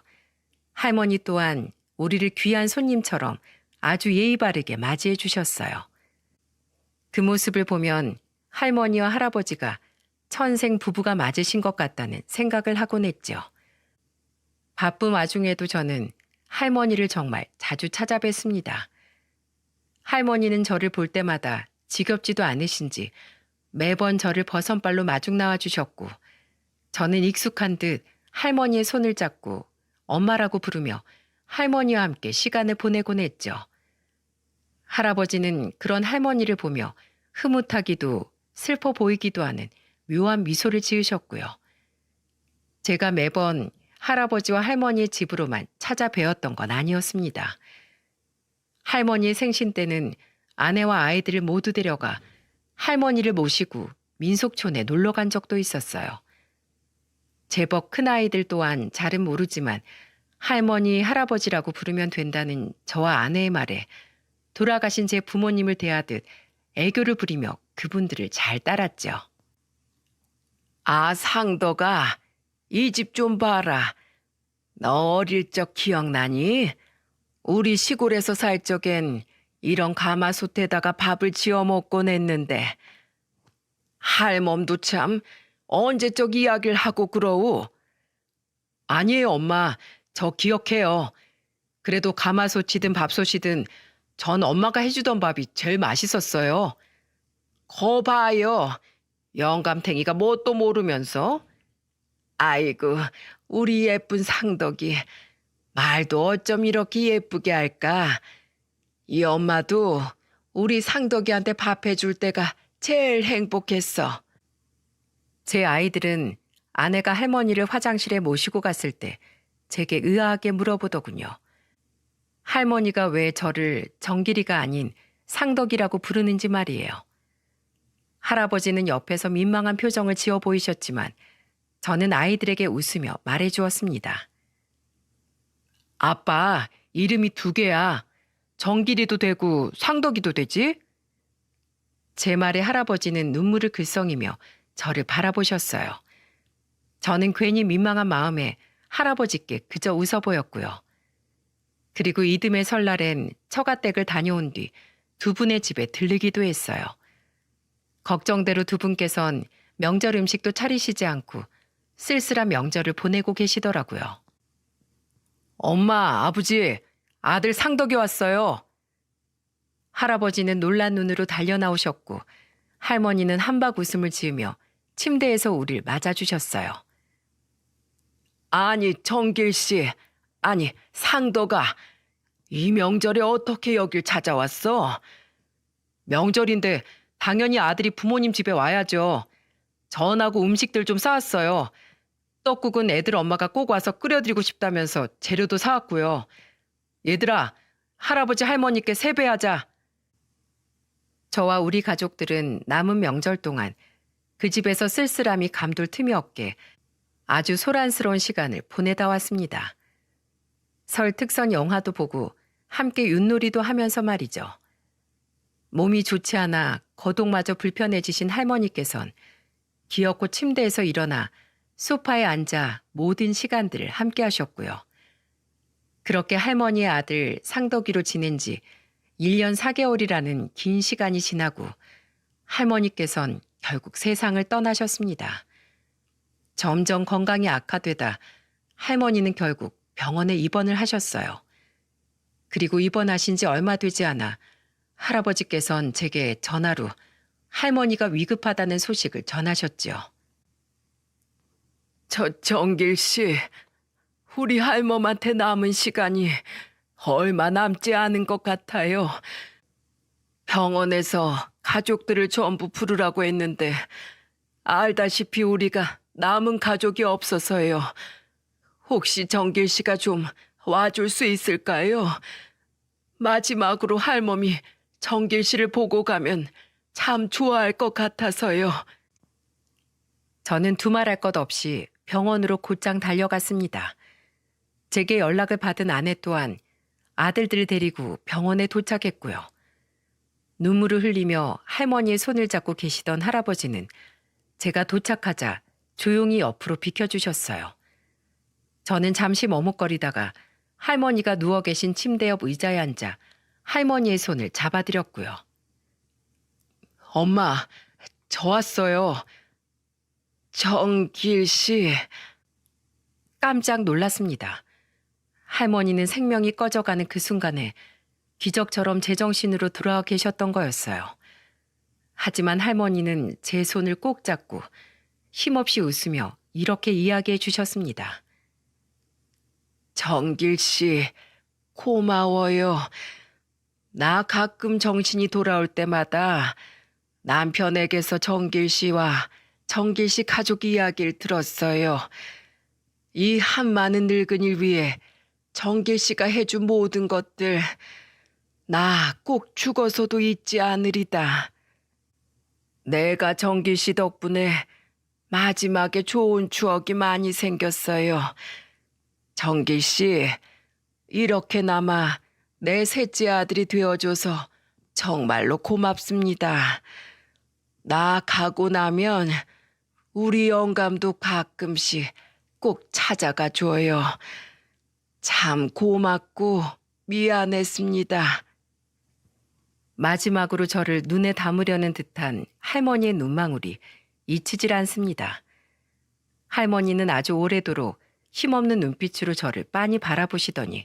할머니 또한 우리를 귀한 손님처럼 아주 예의 바르게 맞이해 주셨어요. 그 모습을 보면 할머니와 할아버지가 천생 부부가 맞으신 것 같다는 생각을 하곤 했죠. 바쁜 와중에도 저는 할머니를 정말 자주 찾아뵀습니다. 할머니는 저를 볼 때마다 지겹지도 않으신지 매번 저를 버선발로 마중 나와 주셨고 저는 익숙한 듯 할머니의 손을 잡고 엄마라고 부르며 할머니와 함께 시간을 보내곤 했죠. 할아버지는 그런 할머니를 보며 흐뭇하기도 슬퍼 보이기도 하는 묘한 미소를 지으셨고요. 제가 매번 할아버지와 할머니의 집으로만 찾아뵈었던 건 아니었습니다. 할머니의 생신 때는 아내와 아이들을 모두 데려가 할머니를 모시고 민속촌에 놀러 간 적도 있었어요. 제법 큰 아이들 또한 잘은 모르지만 할머니, 할아버지라고 부르면 된다는 저와 아내의 말에 돌아가신 제 부모님을 대하듯 애교를 부리며 그분들을 잘 따랐죠. 아, 상덕아, 이 집 좀 봐라. 너 어릴 적 기억나니? 우리 시골에서 살 적엔 이런 가마솥에다가 밥을 지어 먹곤 했는데 할멈도 참 언제적 이야기를 하고 그러우? 아니에요, 엄마. 저 기억해요. 그래도 가마솥이든 밥솥이든 전 엄마가 해주던 밥이 제일 맛있었어요. 거 봐요. 영감탱이가 뭣도 모르면서. 아이고, 우리 예쁜 상덕이 말도 어쩜 이렇게 예쁘게 할까. 이 엄마도 우리 상덕이한테 밥 해줄 때가 제일 행복했어. 제 아이들은 아내가 할머니를 화장실에 모시고 갔을 때 제게 의아하게 물어보더군요. 할머니가 왜 저를 정길이가 아닌 상덕이라고 부르는지 말이에요. 할아버지는 옆에서 민망한 표정을 지어 보이셨지만 저는 아이들에게 웃으며 말해 주었습니다. 아빠, 이름이 두 개야. 정길이도 되고 상덕이도 되지? 제 말에 할아버지는 눈물을 글썽이며 저를 바라보셨어요. 저는 괜히 민망한 마음에 할아버지께 그저 웃어 보였고요. 그리고 이듬해 설날엔 처가댁을 다녀온 뒤 두 분의 집에 들르기도 했어요. 걱정대로 두 분께선 명절 음식도 차리시지 않고 쓸쓸한 명절을 보내고 계시더라고요. 엄마, 아버지, 아들 상덕이 왔어요. 할아버지는 놀란 눈으로 달려나오셨고 할머니는 한박 웃음을 지으며 침대에서 우릴 맞아주셨어요. 아니, 정길 씨, 아니, 상덕아, 이 명절에 어떻게 여길 찾아왔어? 명절인데 당연히 아들이 부모님 집에 와야죠. 전하고 음식들 좀 싸왔어요. 떡국은 애들 엄마가 꼭 와서 끓여드리고 싶다면서 재료도 사왔고요. 얘들아, 할아버지 할머니께 세배하자. 저와 우리 가족들은 남은 명절 동안 그 집에서 쓸쓸함이 감돌 틈이 없게 아주 소란스러운 시간을 보내다 왔습니다. 설 특선 영화도 보고 함께 윷놀이도 하면서 말이죠. 몸이 좋지 않아 거동마저 불편해지신 할머니께선 기어코 침대에서 일어나 소파에 앉아 모든 시간들을 함께 하셨고요. 그렇게 할머니의 아들 상덕이로 지낸 지 1년 4개월이라는 긴 시간이 지나고 할머니께선 결국 세상을 떠나셨습니다. 점점 건강이 악화되다 할머니는 결국 병원에 입원을 하셨어요. 그리고 입원하신 지 얼마 되지 않아 할아버지께선 제게 전화로 할머니가 위급하다는 소식을 전하셨지요. 정길 씨, 우리 할멈한테 남은 시간이 얼마 남지 않은 것 같아요. 병원에서 가족들을 전부 부르라고 했는데 알다시피 우리가 남은 가족이 없어서요. 혹시 정길 씨가 좀 와줄 수 있을까요? 마지막으로 할멈이 정길 씨를 보고 가면 참 좋아할 것 같아서요. 저는 두말할 것 없이 병원으로 곧장 달려갔습니다. 제게 연락을 받은 아내 또한 아들들을 데리고 병원에 도착했고요. 눈물을 흘리며 할머니의 손을 잡고 계시던 할아버지는 제가 도착하자 조용히 옆으로 비켜주셨어요. 저는 잠시 머뭇거리다가 할머니가 누워 계신 침대 옆 의자에 앉아 할머니의 손을 잡아드렸고요. 엄마, 저 왔어요. 정길 씨. 깜짝 놀랐습니다. 할머니는 생명이 꺼져가는 그 순간에 기적처럼 제정신으로 돌아와 계셨던 거였어요. 하지만 할머니는 제 손을 꼭 잡고 힘없이 웃으며 이렇게 이야기해 주셨습니다. 정길 씨, 고마워요. 나 가끔 정신이 돌아올 때마다 남편에게서 정길 씨와 정길 씨 가족 이야기를 들었어요. 이 한 많은 늙은이를 위해 정길 씨가 해준 모든 것들 나 꼭 죽어서도 잊지 않으리다. 내가 정길 씨 덕분에 마지막에 좋은 추억이 많이 생겼어요. 정길 씨, 이렇게나마 내 셋째 아들이 되어줘서 정말로 고맙습니다. 나 가고 나면 우리 영감도 가끔씩 꼭 찾아가 줘요. 참 고맙고 미안했습니다. 마지막으로 저를 눈에 담으려는 듯한 할머니의 눈망울이 잊히질 않습니다. 할머니는 아주 오래도록 힘없는 눈빛으로 저를 빤히 바라보시더니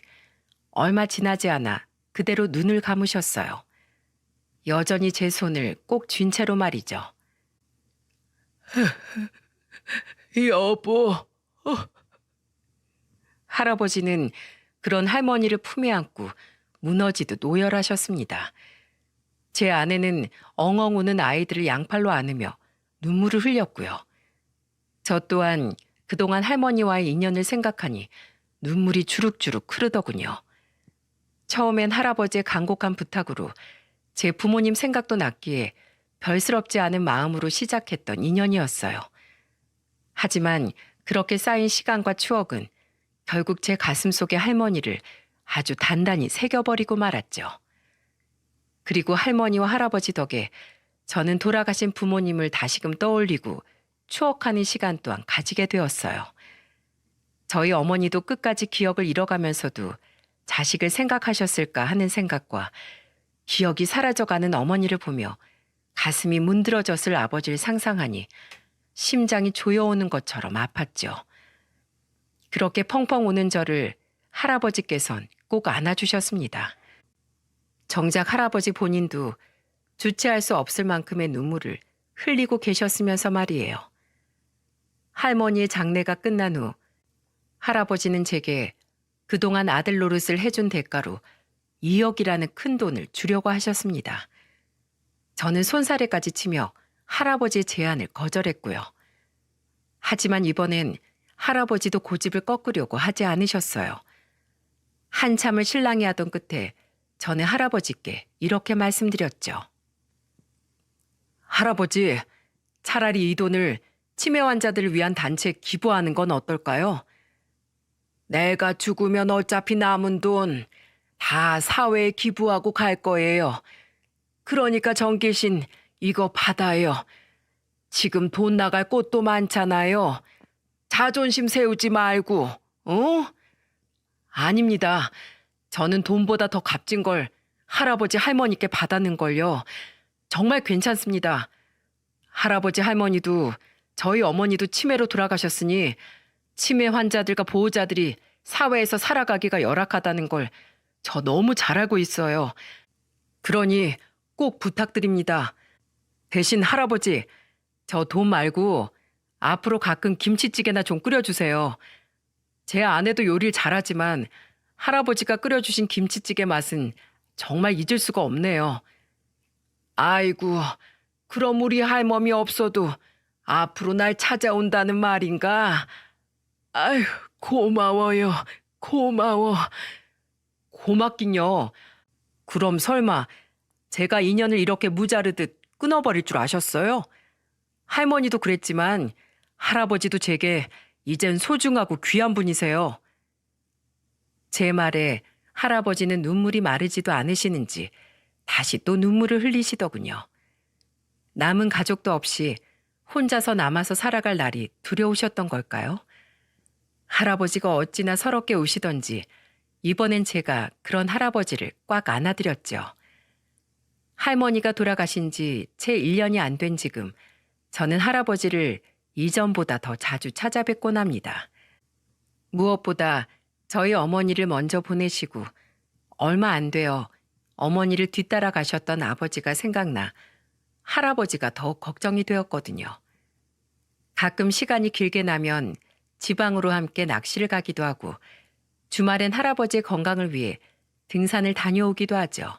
얼마 지나지 않아 그대로 눈을 감으셨어요. 여전히 제 손을 꼭 쥔 채로 말이죠. 여보. 할아버지는 그런 할머니를 품에 안고 무너지듯 오열하셨습니다. 제 아내는 엉엉 우는 아이들을 양팔로 안으며 눈물을 흘렸고요. 저 또한 그동안 할머니와의 인연을 생각하니 눈물이 주룩주룩 흐르더군요. 처음엔 할아버지의 간곡한 부탁으로 제 부모님 생각도 났기에 별스럽지 않은 마음으로 시작했던 인연이었어요. 하지만 그렇게 쌓인 시간과 추억은 결국 제 가슴 속의 할머니를 아주 단단히 새겨버리고 말았죠. 그리고 할머니와 할아버지 덕에 저는 돌아가신 부모님을 다시금 떠올리고 추억하는 시간 또한 가지게 되었어요. 저희 어머니도 끝까지 기억을 잃어가면서도 자식을 생각하셨을까 하는 생각과 기억이 사라져가는 어머니를 보며 가슴이 문드러졌을 아버지를 상상하니 심장이 조여오는 것처럼 아팠죠. 그렇게 펑펑 우는 저를 할아버지께선 꼭 안아주셨습니다. 정작 할아버지 본인도 주체할 수 없을 만큼의 눈물을 흘리고 계셨으면서 말이에요. 할머니의 장례가 끝난 후 할아버지는 제게 그동안 아들 노릇을 해준 대가로 2억이라는 큰 돈을 주려고 하셨습니다. 저는 손사래까지 치며 할아버지의 제안을 거절했고요. 하지만 이번엔 할아버지도 고집을 꺾으려고 하지 않으셨어요. 한참을 실랑이 하던 끝에 저는 할아버지께 이렇게 말씀드렸죠. 할아버지, 차라리 이 돈을 치매 환자들을 위한 단체에 기부하는 건 어떨까요? 내가 죽으면 어차피 남은 돈 다 사회에 기부하고 갈 거예요. 그러니까 정계신 이거 받아요. 지금 돈 나갈 곳도 많잖아요. 자존심 세우지 말고, 어? 아닙니다. 저는 돈보다 더 값진 걸 할아버지 할머니께 받았는 걸요. 정말 괜찮습니다. 할아버지 할머니도 저희 어머니도 치매로 돌아가셨으니 치매 환자들과 보호자들이 사회에서 살아가기가 열악하다는 걸 저 너무 잘 알고 있어요. 그러니 꼭 부탁드립니다. 대신 할아버지, 저 돈 말고 앞으로 가끔 김치찌개나 좀 끓여주세요. 제 아내도 요리를 잘하지만 할아버지가 끓여주신 김치찌개 맛은 정말 잊을 수가 없네요. 아이고, 그럼 우리 할멈이 없어도 앞으로 날 찾아온다는 말인가? 아휴, 고마워요. 고마워. 고맙긴요. 그럼 설마 제가 인연을 이렇게 무자르듯 끊어버릴 줄 아셨어요? 할머니도 그랬지만 할아버지도 제게 이젠 소중하고 귀한 분이세요. 제 말에 할아버지는 눈물이 마르지도 않으시는지 다시 또 눈물을 흘리시더군요. 남은 가족도 없이 혼자서 남아서 살아갈 날이 두려우셨던 걸까요? 할아버지가 어찌나 서럽게 우시던지 이번엔 제가 그런 할아버지를 꽉 안아드렸죠. 할머니가 돌아가신 지 채 1년이 안 된 지금 저는 할아버지를 이전보다 더 자주 찾아뵙곤 합니다. 무엇보다 저희 어머니를 먼저 보내시고 얼마 안 되어 어머니를 뒤따라 가셨던 아버지가 생각나 할아버지가 더욱 걱정이 되었거든요. 가끔 시간이 길게 나면 지방으로 함께 낚시를 가기도 하고 주말엔 할아버지의 건강을 위해 등산을 다녀오기도 하죠.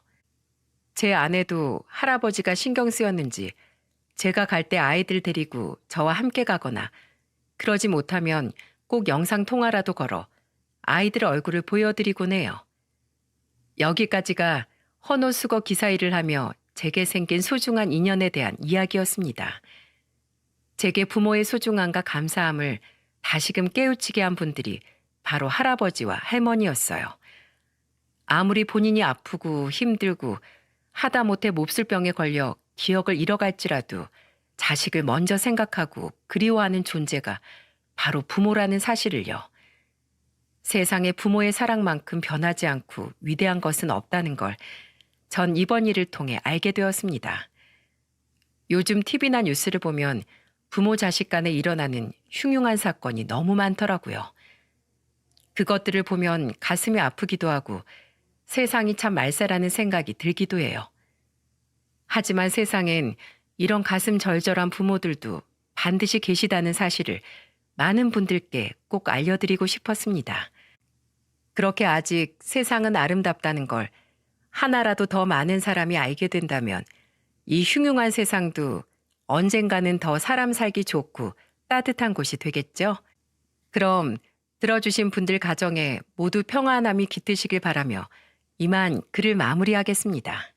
제 아내도 할아버지가 신경 쓰였는지 제가 갈 때 아이들 데리고 저와 함께 가거나 그러지 못하면 꼭 영상 통화라도 걸어 아이들 얼굴을 보여드리곤 해요. 여기까지가 헌옷수거 기사 일을 하며 제게 생긴 소중한 인연에 대한 이야기였습니다. 제게 부모의 소중함과 감사함을 다시금 깨우치게 한 분들이 바로 할아버지와 할머니였어요. 아무리 본인이 아프고 힘들고 하다못해 몹쓸병에 걸려 기억을 잃어갈지라도 자식을 먼저 생각하고 그리워하는 존재가 바로 부모라는 사실을요. 세상에 부모의 사랑만큼 변하지 않고 위대한 것은 없다는 걸 전 이번 일을 통해 알게 되었습니다. 요즘 TV나 뉴스를 보면 부모 자식 간에 일어나는 흉흉한 사건이 너무 많더라고요. 그것들을 보면 가슴이 아프기도 하고 세상이 참 말세라는 생각이 들기도 해요. 하지만 세상엔 이런 가슴 절절한 부모들도 반드시 계시다는 사실을 많은 분들께 꼭 알려드리고 싶었습니다. 그렇게 아직 세상은 아름답다는 걸 하나라도 더 많은 사람이 알게 된다면 이 흉흉한 세상도 언젠가는 더 사람 살기 좋고 따뜻한 곳이 되겠죠? 그럼 들어주신 분들 가정에 모두 평안함이 깃드시길 바라며 이만 글을 마무리하겠습니다.